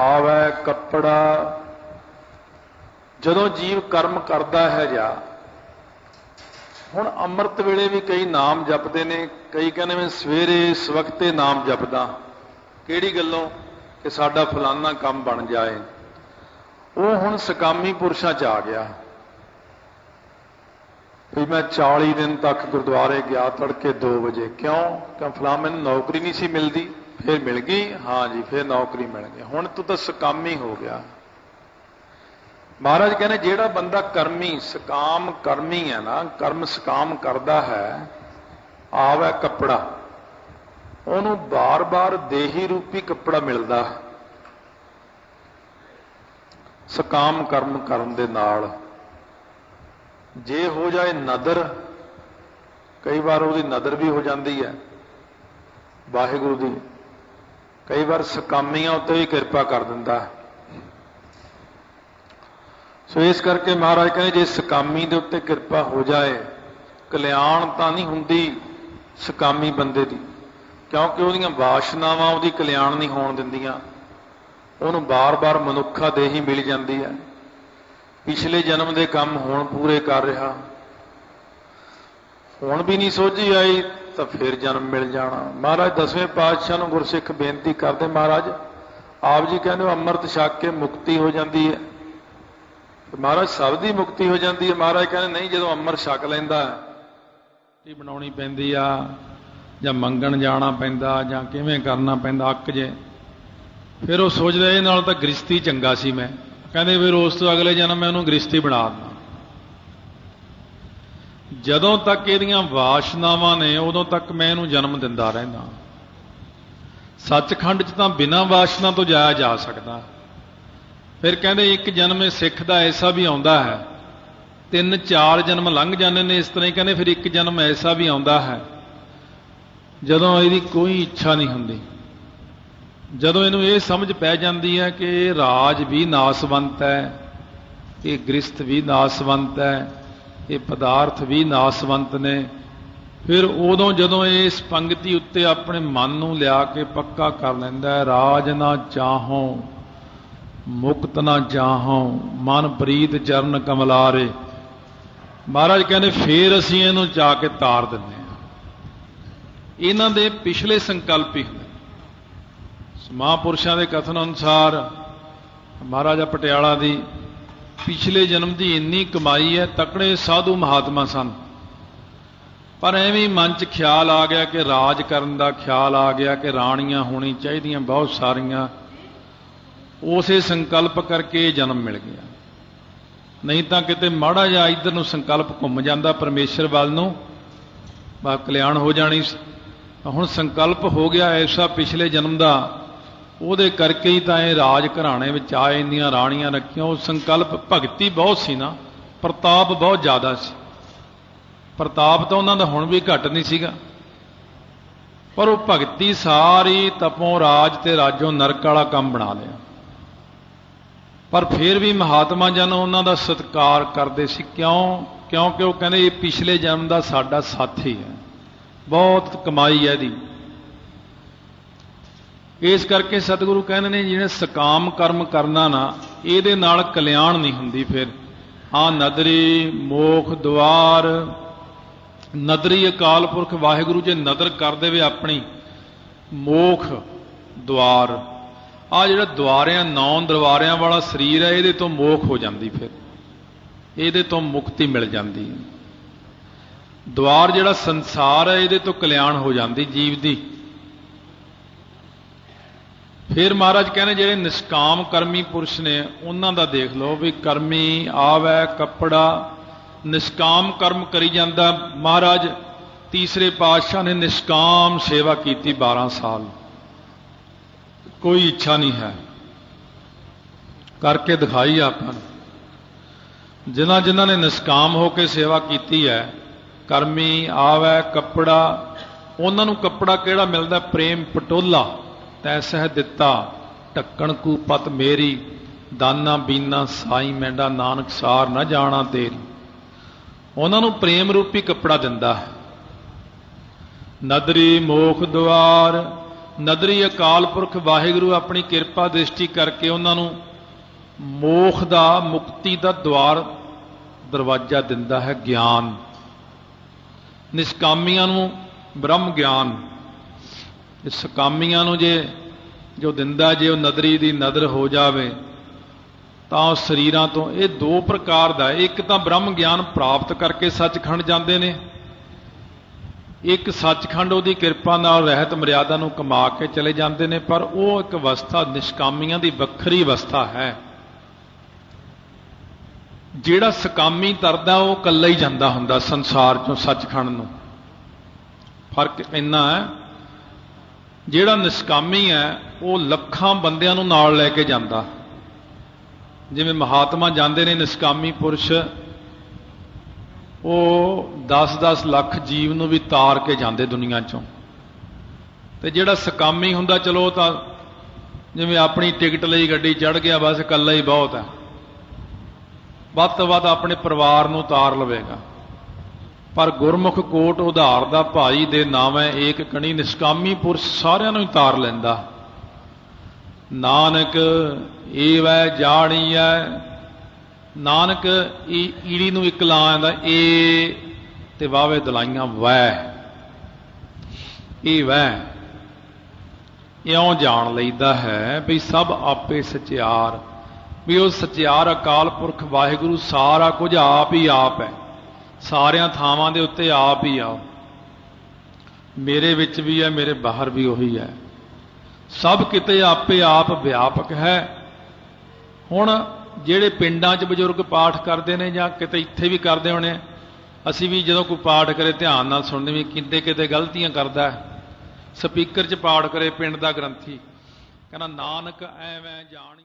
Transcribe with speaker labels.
Speaker 1: आवे कपड़ा जदों जीव कर्म करता है जा हुण अमृत वेले भी कई नाम जपते ने, कई कहने मैं सवेरे सवखते नाम जपदा किहड़ी गल्लों कि साडा फलाना काम बन जाए। वो हुण सकामी पुरुषां च आ गया भी मैं 40 दिन तक गुरुद्वारे गया तड़के 2 बजे, क्यों फलां मैनूं नौकरी नहीं सी मिलती, फिर मिल गई, हाँ जी फिर नौकरी मिल गई, हुण तू तो सकामी हो गया। महाराज कहने जेड़ा बंदा कर्मी सकाम कर्मी है ना, कर्म सकाम करता है, आवे कपड़ा उन्होंने बार बार देही रूपी कपड़ा मिलता सकाम कर्म करन दे नाल। जे हो जाए नदर, कई बार वो नदर भी हो जाती है वाहिगुरू दी, कई बार सकामियां उत्ते भी कृपा कर दिंदा है। सो इस करके महाराज कहते जे सकामी दे उत्ते कृपा हो जाए, कल्याण तो नहीं हुंदी सकामी बंदे दी, क्योंकि उहदियां वासनावां उहदी कल्याण नहीं होण दिंदियां, उहनूं बार बार मनुखा देही मिल जाती है, पिछले जन्म के काम हुण पूरे कर रहा, हुण भी नहीं सोझी आई तो फिर जन्म मिल जाना। महाराज 10वें पातशाह नूं गुरसिख बेनती करते, महाराज आप जी कहते हो अमृत छक के मुक्ति हो जाती है, महाराज सब दी मुक्ति हो जाती है। महाराज कहते नहीं, जो अमृत छक लैंदा रोटी बनाउणी पैंदी आ जां मंगण जाना पैंदा जां किवें करना पैंदा अक जे, फिर वो सोचदा इह नाल तां गृहस्थी चंगा सी, मैं कहते फिर उस तो अगले जन्म मैं उन्होंने गृहस्थी बना देना। जदों तक इहदियां वासनावां ने उदों तक मैं इहनूं जन्म दिंदा रहिंदा। सचखंड च तां बिना वासना तो जाया जा सकदा। फिर कहते एक जन्म सिख का ऐसा भी आता है, 3-4 जन्म लंघ जाते हैं, इस तरह ही कहते फिर एक जन्म ऐसा भी आता है जदों इसकी कोई इच्छा नहीं होंदी, जदों इनू ये समझ पै जाती है कि राज भी नासवंत है, ये गृहस्थ भी नासवंत है, ये पदार्थ भी नासवंत ने, फिर उदों जदों इस पंक्ति उत्ते अपने मन नूं लिया के पक्का कर लैंदा है, राज ना चाहों मुक्त ना जाहों मन प्रीत चरण कमलारे। महाराज कहते फिर असीं इहनूं जा के तार दिंदे हां। इन्हां दे पिछले संकल्प ही हुंदे। महापुरुषां दे कथन अनुसार महाराजा पटियाला दी पिछले जन्म की इन्नी कमाई है, तकड़े साधु महात्मा सन, पर एवें मन च ख्याल आ गया कि राज करन दा ख्याल आ गया कि राणियां होनी चाहिदियां बहुत सारियां, उसे संकल्प करके जन्म मिल गया। नहीं तो किते माड़ा जा इधर नूं संकल्प घुम जाता परमेश्वर वाल नूं, बा कल्याण हो जानी। हुण संकल्प हो गया ऐसा पिछले जन्म का, उहदे करके ही तां इह राज घराणे विच आए, इन्नियां राणियां रखियां। उह संकल्प भगती बहुत सी ना, प्रताप बहुत ज़्यादा सी। प्रताप तो उन्हां दा हुण भी घट नहीं सीगा, पर वो भगती सारी तपों राज ते राजों नरक वाला काम बना लिया। पर फिर भी महात्मा जन उन्हों का सत्कार करते सी, क्योंकि वो कहते ये पिछले जन्म का साडा साथी है, बहुत कमाई है दी। इस करके सतगुरु कहते हैं जिन्हें सकाम कर्म करना ना, ये नाल कल्याण नहीं हुंदी। फिर हाँ नदरी मोख द्वार, नदरी अकाल पुरख वाहिगुरू जे नदर कर देवे अपनी मोख द्वार, आ जिहड़ा द्वारियां 9 दरबारियां वाला शरीर है, ये तो मोख हो जाती, फिर ये तो मुक्ति मिल जाती है। द्वार जिहड़ा संसार है, ये तो कल्याण हो जाती जीव की। फिर महाराज कहने जिहड़े निष्काम कर्मी पुरुष ने उन्हां दा देख लो भी, कर्मी आवे कपड़ा निष्काम कर्म करी जाता। महाराज तीसरे पातशाह ने निष्काम सेवा की 12 साल, कोई इच्छा नहीं है, करके दिखाई अपन। जिन्हां जिन्हां ने निष्काम होकर सेवा की है, कर्मी आवे कपड़ा, उन्हां नूं कपड़ा किहड़ा मिलदा? प्रेम पटोला तैसह दिता ढक्कन कू पत मेरी, दाना बीना साई मैंडा नानक सार न जाना तेरी। उन्हां नूं प्रेम रूपी कपड़ा दिंदा है। नदरी मोख द्वार ਨਦਰੀ ਅਕਾਲ ਪੁਰਖ ਵਾਹਿਗੁਰੂ ਆਪਣੀ ਕਿਰਪਾ ਦ੍ਰਿਸ਼ਟੀ ਕਰਕੇ ਉਹਨਾਂ ਨੂੰ ਮੋਖ ਦਾ, ਮੁਕਤੀ ਦਾ ਦਰਵਾਜ਼ਾ ਦਿੰਦਾ ਹੈ ਗਿਆਨ। ਨਿਸ਼ਕਾਮੀਆਂ ਨੂੰ ਬ੍ਰਹਮ ਗਿਆਨ, ਸਕਾਮੀਆਂ ਨੂੰ ਜੋ ਦਿੰਦਾ, ਜੇ ਉਹ ਨਦਰੀ ਦੀ ਨਦਰ ਹੋ ਜਾਵੇ ਤਾਂ ਉਹ ਸਰੀਰਾਂ ਤੋਂ, ਇਹ ਦੋ ਪ੍ਰਕਾਰ ਦਾ, ਇੱਕ ਤਾਂ ਬ੍ਰਹਮ ਗਿਆਨ ਪ੍ਰਾਪਤ ਕਰਕੇ ਸੱਚਖੰਡ ਜਾਂਦੇ ਨੇ, ਇੱਕ ਸੱਚਖੰਡ ਉਹਦੀ ਕਿਰਪਾ ਨਾਲ ਰਹਿਤ ਮਰਿਆਦਾ ਨੂੰ ਕਮਾ ਕੇ ਚਲੇ ਜਾਂਦੇ ਨੇ। ਪਰ ਉਹ ਇੱਕ ਅਵਸਥਾ ਨਿਸ਼ਕਾਮੀਆਂ ਦੀ ਵੱਖਰੀ ਅਵਸਥਾ ਹੈ। ਜਿਹੜਾ ਸਕਾਮੀ ਤਰਦਾ ਉਹ ਇਕੱਲਾ ਹੀ ਜਾਂਦਾ ਹੁੰਦਾ ਸੰਸਾਰ ਚੋਂ ਸੱਚਖੰਡ ਨੂੰ। ਫਰਕ ਇੰਨਾ ਹੈ, ਜਿਹੜਾ ਨਿਸ਼ਕਾਮੀ ਹੈ ਉਹ ਲੱਖਾਂ ਬੰਦਿਆਂ ਨੂੰ ਨਾਲ ਲੈ ਕੇ ਜਾਂਦਾ। ਜਿਵੇਂ ਮਹਾਤਮਾ ਜਾਂਦੇ ਨੇ ਨਿਸ਼ਕਾਮੀ ਪੁਰਸ਼, ਉਹ 10-10 ਲੱਖ ਜੀਵ ਨੂੰ ਵੀ ਤਾਰ ਕੇ ਜਾਂਦੇ ਦੁਨੀਆ ਚੋਂ। ਤੇ ਜਿਹੜਾ ਸਕਾਮੀ ਹੁੰਦਾ, ਚਲੋ ਤਾਂ ਜਿਵੇਂ ਆਪਣੀ ਟਿਕਟ ਲਈ ਗੱਡੀ ਚੜ੍ਹ ਗਿਆ, ਬਸ ਇਕੱਲਾ ਹੀ ਬਹੁਤ ਹੈ, ਵੱਧ ਤੋਂ ਵੱਧ ਆਪਣੇ ਪਰਿਵਾਰ ਨੂੰ ਤਾਰ ਲਵੇਗਾ। ਪਰ ਗੁਰਮੁਖ ਕੋਟ ਉਧਾਰ ਦਾ ਭਾਈ ਦੇ ਨਾਵੇਂ ਏਕ ਕਣੀ, ਨਿਸ਼ਕਾਮੀ ਪੁਰਸ਼ ਸਾਰਿਆਂ ਨੂੰ ਹੀ ਤਾਰ ਲੈਂਦਾ। ਨਾਨਕ ਏਵੈ ਜਾਣੀਐ, ਨਾਨਕ ਈੜੀ ਨੂੰ ਇੱਕ ਲਾ ਆਂਦਾ, ਏ ਤੇ ਵਾਵੇ ਦਲਾਈਆਂ ਵੈ, ਇਹ ਵੈ, ਇਉਂ ਜਾਣ ਲਈਦਾ ਹੈ ਵੀ ਸਭ ਆਪੇ ਸਚਿਆਰ, ਵੀ ਉਹ ਸਚਿਆਰ ਅਕਾਲ ਪੁਰਖ ਵਾਹਿਗੁਰੂ ਸਾਰਾ ਕੁਝ ਆਪ ਹੀ ਆਪ ਹੈ, ਸਾਰਿਆਂ ਥਾਵਾਂ ਦੇ ਉੱਤੇ ਆਪ ਹੀ ਆਓ। ਮੇਰੇ ਵਿੱਚ ਵੀ ਹੈ, ਮੇਰੇ ਬਾਹਰ ਵੀ ਉਹੀ ਹੈ, ਸਭ ਕਿਤੇ ਆਪੇ ਆਪ ਵਿਆਪਕ ਹੈ। ਹੁਣ ਜਿਹੜੇ ਪਿੰਡਾਂ 'ਚ ਬਜ਼ੁਰਗ ਪਾਠ ਕਰਦੇ ਨੇ ਜਾਂ ਕਿਤੇ ਇੱਥੇ ਵੀ ਕਰਦੇ ਹੋਣੇ, ਅਸੀਂ ਵੀ ਜਦੋਂ ਕੋਈ ਪਾਠ ਕਰੇ ਧਿਆਨ ਨਾਲ ਸੁਣਦੇ ਵੀ ਕਿਤੇ ਕਿਤੇ ਗਲਤੀਆਂ ਕਰਦਾ ਹੈ। ਸਪੀਕਰ 'ਚ ਪਾਠ ਕਰੇ ਪਿੰਡ ਦਾ ਗ੍ਰੰਥੀ, ਕਹਿੰਦਾ ਨਾਨਕ ਐਵੇਂ ਜਾਣੀ